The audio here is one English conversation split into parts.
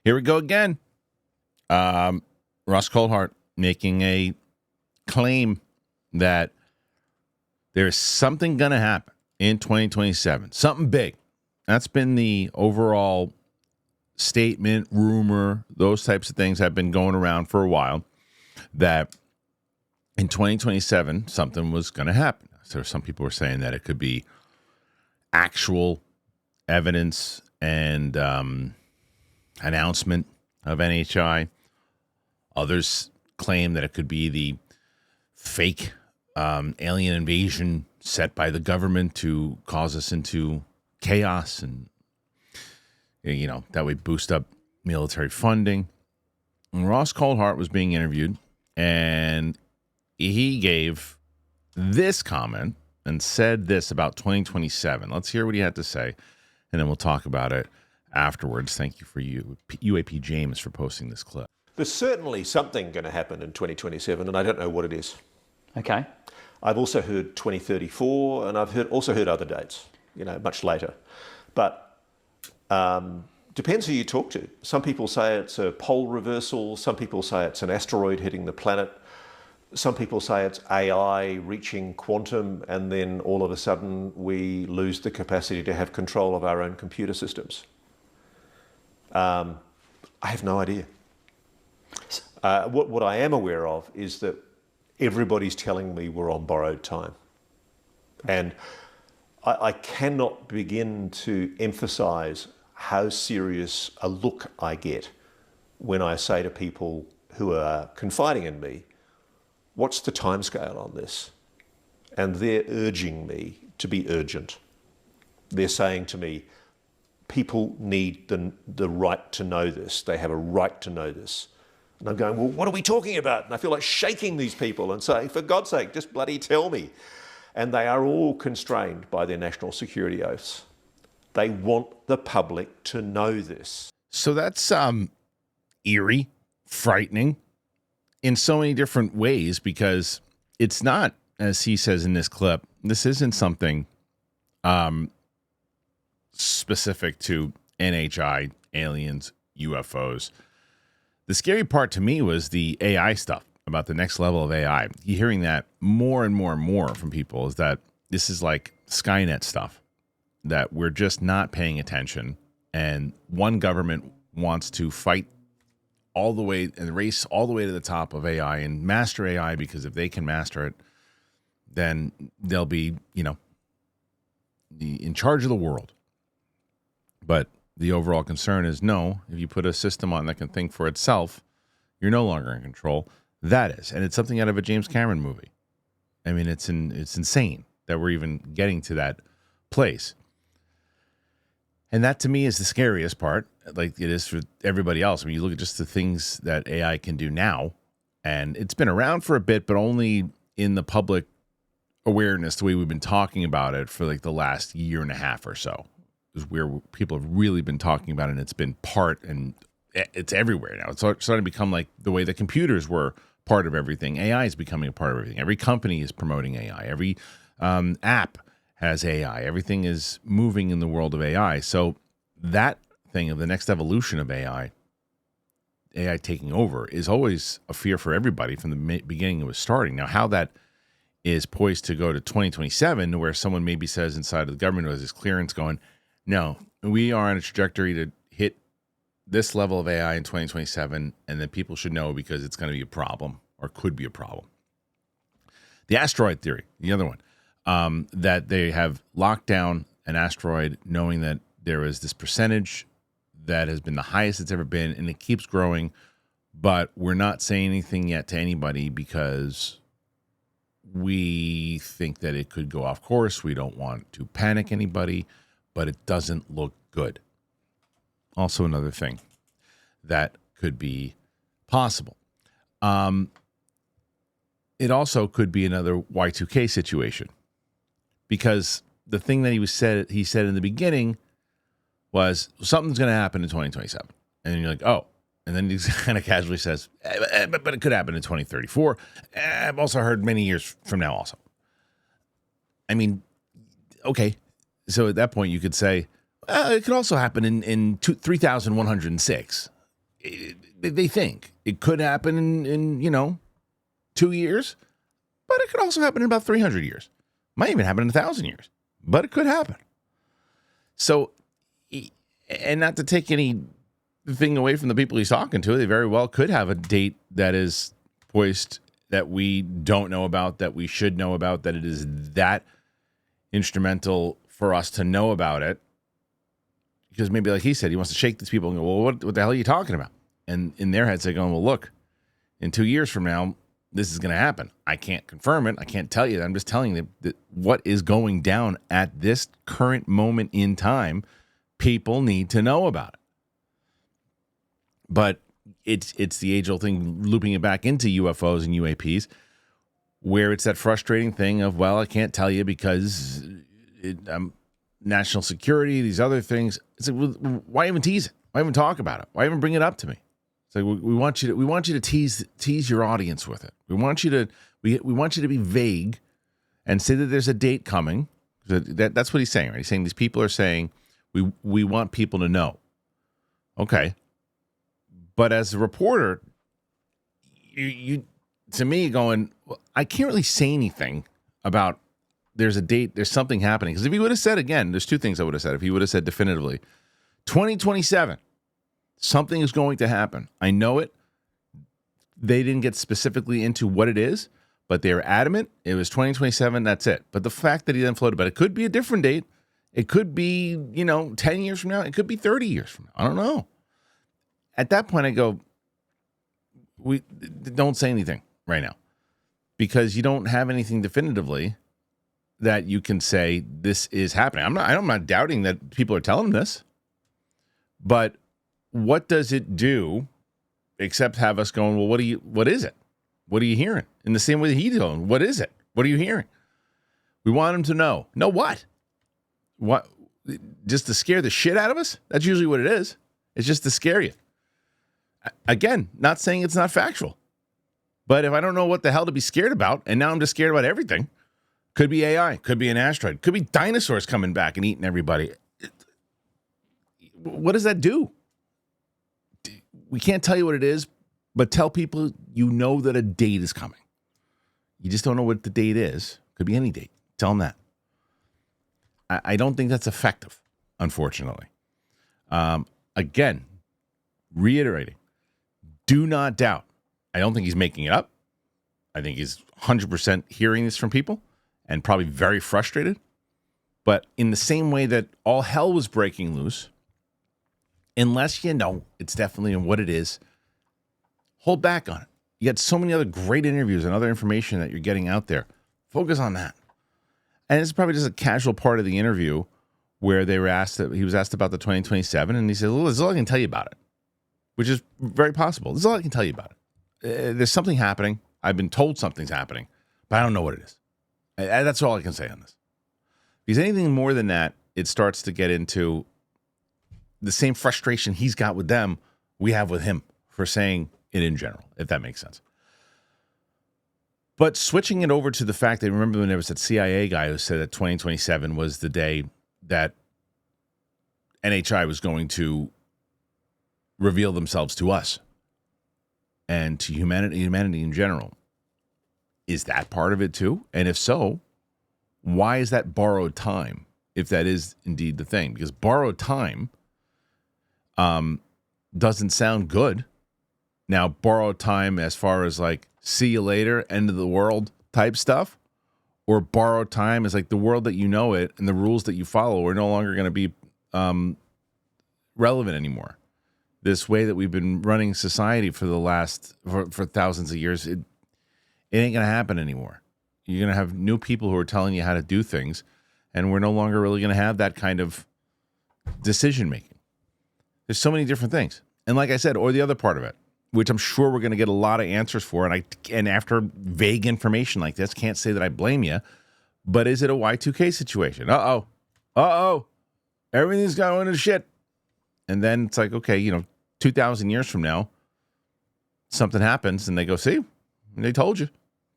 Here we go again. Ross Coulthart making a claim that there's something going to happen in 2027, something big. That's been the overall statement, rumor, those types of things have been going around for a while, that in 2027, something was going to happen. So some people were saying that it could be actual evidence and announcement of NHI. Others claim that it could be the fake alien invasion set by the government to cause us into chaos, and that would boost up military funding. And Ross Coulthart was being interviewed, and he gave this comment and said this about 2027. Let's hear what he had to say, and then we'll talk about it afterwards. Thank you for UAP James for posting this clip. There's certainly something going to happen in 2027, and I don't know what it is. Okay. I've also heard 2034, and I've also heard other dates, much later. But depends who you talk to. Some people say it's a pole reversal. Some people say it's an asteroid hitting the planet. Some people say it's AI reaching quantum, and then all of a sudden we lose the capacity to have control of our own computer systems. I have no idea. What I am aware of is that everybody's telling me we're on borrowed time. And I cannot begin to emphasize how serious a look I get when I say to people who are confiding in me, what's the timescale on this? And they're urging me to be urgent. They're saying to me, people need the right to know this. They have a right to know this. And I'm going, well, what are we talking about? And I feel like shaking these people and saying, for God's sake, just bloody tell me. And they are all constrained by their national security oaths. They want the public to know this. So that's eerie, frightening in so many different ways, because it's not, as he says in this clip, this isn't something specific to NHI, aliens, UFOs. The scary part to me was the AI stuff, about the next level of AI. You're hearing that more and more and more from people, is that this is like Skynet stuff, that we're just not paying attention, and one government wants to fight all the way and race all the way to the top of AI and master AI, because if they can master it, then they'll be, in charge of the world. But the overall concern is, no, if you put a system on that can think for itself, you're no longer in control. That is. And it's something out of a James Cameron movie. I mean, it's insane that we're even getting to that place. And that, to me, is the scariest part, like it is for everybody else. I mean, you look at just the things that AI can do now, and it's been around for a bit, but only in the public awareness, the way we've been talking about it for like the last year and a half or so, is where people have really been talking about it, and it's been part, and it's everywhere now. It's starting to become like the way the computers were part of everything. AI is becoming a part of everything. Every company is promoting AI. Every app has AI. Everything is moving in the world of AI. So that thing of the next evolution of AI taking over, is always a fear for everybody from the beginning it was starting. Now, how that is poised to go to 2027, where someone maybe says inside of the government who has this clearance going, no, we are on a trajectory to hit this level of AI in 2027, and then people should know, because it's going to be a problem, or could be a problem. The asteroid theory, the other one, that they have locked down an asteroid, knowing that there is this percentage that has been the highest it's ever been, and it keeps growing, but we're not saying anything yet to anybody because we think that it could go off course. We don't want to panic anybody, but it doesn't look good. Also another thing that could be possible. It also could be another Y2K situation, because the thing that he said in the beginning was something's going to happen in 2027. And then you're like, oh. And then he kind of casually says, but it could happen in 2034. I've also heard many years from now also. I mean, okay. So at that point you could say, it could also happen in 3106. they think it could happen in 2 years, but it could also happen in about 300 years. Might even happen in 1,000 years, but it could happen. So, and not to take anything away from the people he's talking to, they very well could have a date that is poised that we don't know about, that we should know about, that it is that instrumental for us to know about it. Because maybe, like he said, he wants to shake these people and go, well, what the hell are you talking about? And in their heads, they're going, well, look, in 2 years from now, this is going to happen. I can't confirm it. I can't tell you that. I'm just telling you that what is going down at this current moment in time, people need to know about it. But it's the age-old thing, looping it back into UFOs and UAPs, where it's that frustrating thing of, well, I can't tell you because national security, these other things. It's like, well, why even tease it? Why even talk about it? Why even bring it up to me? It's like we want you to tease your audience with it. We want you to be vague and say that there's a date coming. That's what he's saying, right? He's saying these people are saying we want people to know. Okay. But as a reporter, you to me going, well, I can't really say anything about there's a date, there's something happening. Because if he would have said, again, there's two things I would have said. If he would have said definitively, 2027, something is going to happen. I know it. They didn't get specifically into what it is, but they were adamant. It was 2027, that's it. But the fact that he then floated, but it could be a different date. It could be, 10 years from now. It could be 30 years from now. I don't know. At that point, I go, we don't say anything right now because you don't have anything definitively that you can say this is happening. I'm not doubting that people are telling this, but what does it do except have us going, well, what is it? What are you hearing? In the same way that he's going, what is it? What are you hearing? We want him to know. Know what? What? Just to scare the shit out of us? That's usually what it is. It's just to scare you. Again, not saying it's not factual, but if I don't know what the hell to be scared about, and now I'm just scared about everything, could be AI, could be an asteroid, could be dinosaurs coming back and eating everybody. What does that do? We can't tell you what it is, but tell people that a date is coming. You just don't know what the date is. Could be any date. Tell them that. I don't think that's effective, unfortunately. Again, reiterating, do not doubt. I don't think he's making it up. I think he's 100% hearing this from people and probably very frustrated. But in the same way that all hell was breaking loose, unless you know it's definitely what it is, hold back on it. You got so many other great interviews and other information that you're getting out there. Focus on that. And it's probably just a casual part of the interview where he was asked about the 2027, and he said, well, this is all I can tell you about it, which is very possible. This is all I can tell you about it. There's something happening. I've been told something's happening, but I don't know what it is. That's all I can say on this. Because anything more than that, it starts to get into the same frustration he's got with them, we have with him for saying it in general, if that makes sense. But switching it over to the fact that, remember when there was that CIA guy who said that 2027 was the day that NHI was going to reveal themselves to us and to humanity in general. Is that part of it too? And if so, why is that borrowed time, if that is indeed the thing? Because borrowed time doesn't sound good. Now, borrowed time as far as like, see you later, end of the world type stuff, or borrowed time is like the world that you know it and the rules that you follow are no longer going to be relevant anymore. This way that we've been running society for for thousands of years, it ain't going to happen anymore. You're going to have new people who are telling you how to do things, and we're no longer really going to have that kind of decision making. There's so many different things. And like I said, or the other part of it, which I'm sure we're going to get a lot of answers for, and after vague information like this, can't say that I blame you, but is it a Y2K situation? Uh-oh, everything's going to shit. And then it's like, okay, 2,000 years from now, something happens, and they go, see, they told you.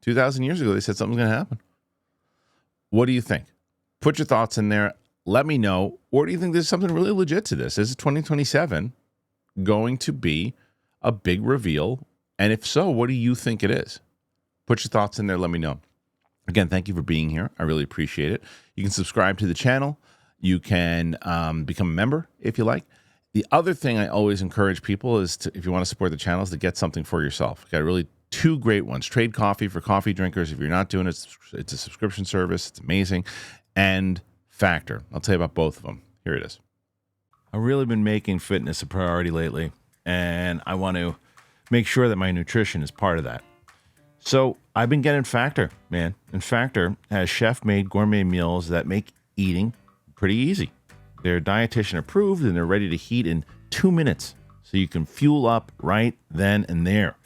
2,000 years ago, they said something's going to happen. What do you think? Put your thoughts in there. Let me know. Or do you think there's something really legit to this? Is 2027 going to be a big reveal? And if so, what do you think it is? Put your thoughts in there. Let me know. Again, thank you for being here. I really appreciate it. You can subscribe to the channel. You can become a member if you like. The other thing I always encourage people is to, if you want to support the channel, is to get something for yourself. Got really two great ones. Trade Coffee for coffee drinkers. If you're not doing it, it's a subscription service. It's amazing. And Factor. I'll tell you about both of them. Here it is. I've really been making fitness a priority lately, and I want to make sure that my nutrition is part of that. So I've been getting Factor, man. And Factor has chef-made gourmet meals that make eating pretty easy. They're dietitian approved, and they're ready to heat in 2 minutes, so you can fuel up right then and there,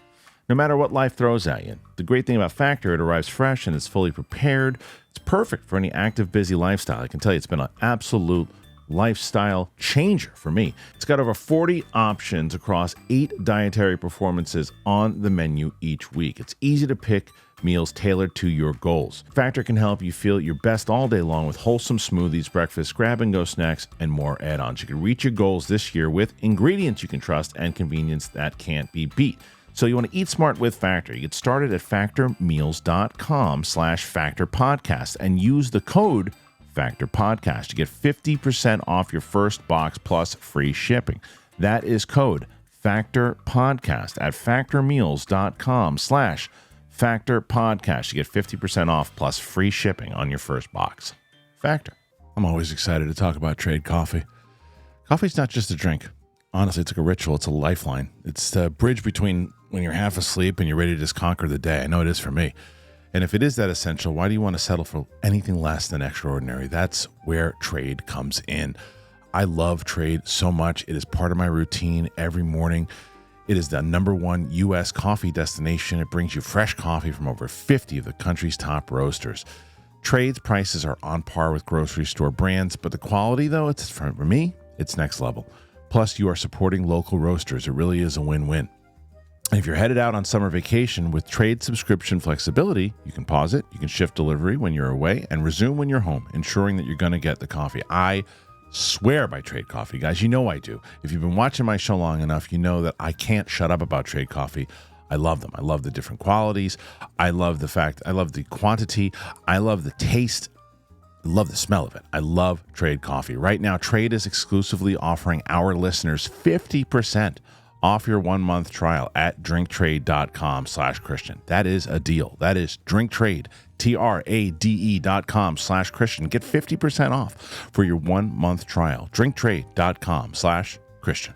no matter what life throws at you. The great thing about Factor, it arrives fresh and it's fully prepared. It's perfect for any active, busy lifestyle. I can tell you it's been an absolute lifestyle changer for me. It's got over 40 options across 8 dietary performances on the menu each week. It's easy to pick meals tailored to your goals. Factor can help you feel your best all day long with wholesome smoothies, breakfast, grab-and-go snacks, and more add-ons. You can reach your goals this year with ingredients you can trust and convenience that can't be beat. So you want to eat smart with Factor. You get started at factormeals.com/factorpodcast and use the code Factor Podcast to get 50% off your first box plus free shipping. That is code Factor Podcast at factormeals.com/Factor Podcast to get 50% off plus free shipping on your first box. Factor. I'm always excited to talk about Trade Coffee. Coffee's not just a drink. Honestly, it's like a ritual. It's a lifeline. It's the bridge between when you're half asleep and you're ready to just conquer the day. I know it is for me. And if it is that essential, why do you want to settle for anything less than extraordinary? That's where Trade comes in. I love Trade so much. It is part of my routine every morning. It is the #1 U.S. coffee destination. It brings you fresh coffee from over 50 of the country's top roasters. Trade's prices are on par with grocery store brands, but the quality, though, it's for me, it's next level. Plus, you are supporting local roasters. It really is a win-win. And if you're headed out on summer vacation with Trade subscription flexibility, you can pause it, you can shift delivery when you're away, and resume when you're home, ensuring that you're going to get the coffee. I swear by Trade Coffee, guys. You know I do. If you've been watching my show long enough, you know that I can't shut up about Trade Coffee. I love them. I love the different qualities. I love the quantity. I love the taste. I love the smell of it. I love Trade Coffee. Right now, Trade is exclusively offering our listeners 50% off your 1-month trial at drinktrade.com/Christian. That is a deal. That is drinktrade, TRADE.com/Christian. Get 50% off for your 1-month trial. drinktrade.com/Christian.